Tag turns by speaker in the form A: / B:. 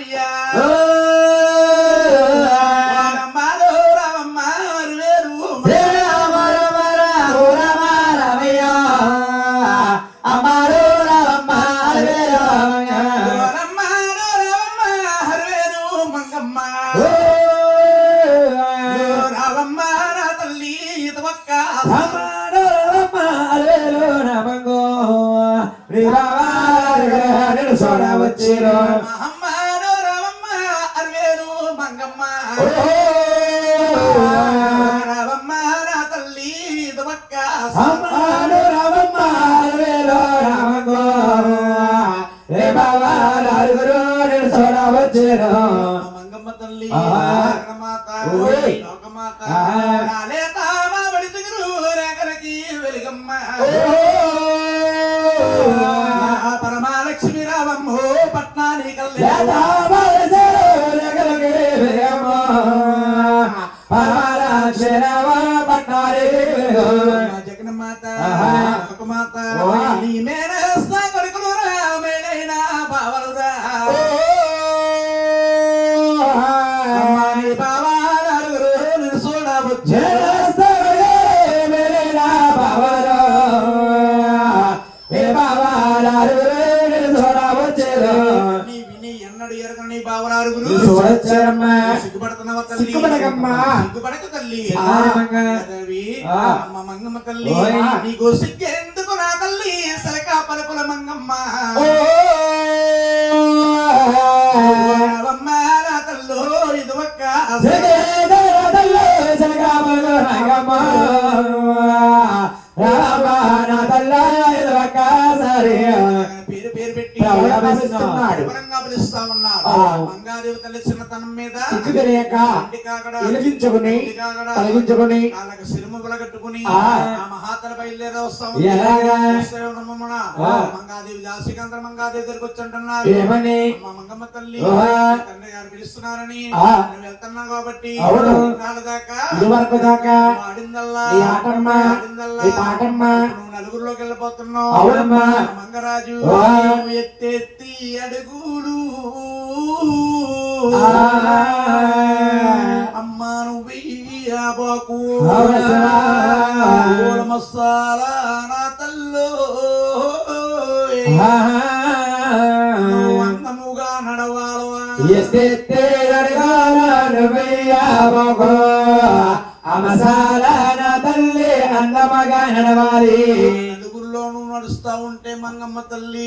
A: రామయ్యా
B: వచ్చేరు
A: అమ్మారో రామమ్మ అరవేరు మంగమ్మ రామమ్మ నా తల్లి ఇదవక్క
B: అమ్మారు రామమ్మ అరవేరు రామగో రే బాబా నలుగురు నేను చూడ వచ్చేరు
A: మంగమ్మ తల్లి మాత
B: ఓయ్
A: లోకమాత నాలే తామా బడితుగురు రేఖలకి వెలుగమ్మ పరమాలక్ష్మి రామమ్మ పట్నాని జగన్మాత లోకమాత నీ మేనస్త కొడుకులు రామేడైనా బావలురా బావారు చూడవచ్చు సిగ్గుపడుతున్నావా తల్లి సిగ్గుపడక తల్లి అమ్మ మంగమ్మ తల్లి నీకు సిగ్గెందుకు నా తల్లి సలకా పలుకుల మంగమ్మ నా తల్లు ఇది ఒక్క పేరు పేరు పెట్టి పిలుస్తా ఉన్నాడు మంగాదేవి తల్లి చిన్నతనం మీద
B: వెలిగించుకుని
A: వాళ్ళకి సిరుముల కట్టుకుని ఆ మహాతల బయలుదేరే వస్తాం మంగాదేవి జాసికాంత మంగాదేవి దగ్గరికి వచ్చి అంటున్నారు మంగమ్మ తల్లి తండ్రి గారు పిలుస్తున్నారని నువ్వు వెళ్తున్నావు కాబట్టి
B: దాకా
A: ఆడిందల్లా
B: పాటమ్మా
A: నువ్వు నలుగురిలోకి వెళ్ళిపోతున్నావు మంగరాజు ఎత్తెత్తి అడుగులు అమ్మ నువ్వు మసాలా నా తల్లు అందముగా నడవాలి
B: తల్లి అందమగా నడవాలి
A: నలుగురిలోనూ నడుస్తా ఉంటే మంగమ్మ తల్లి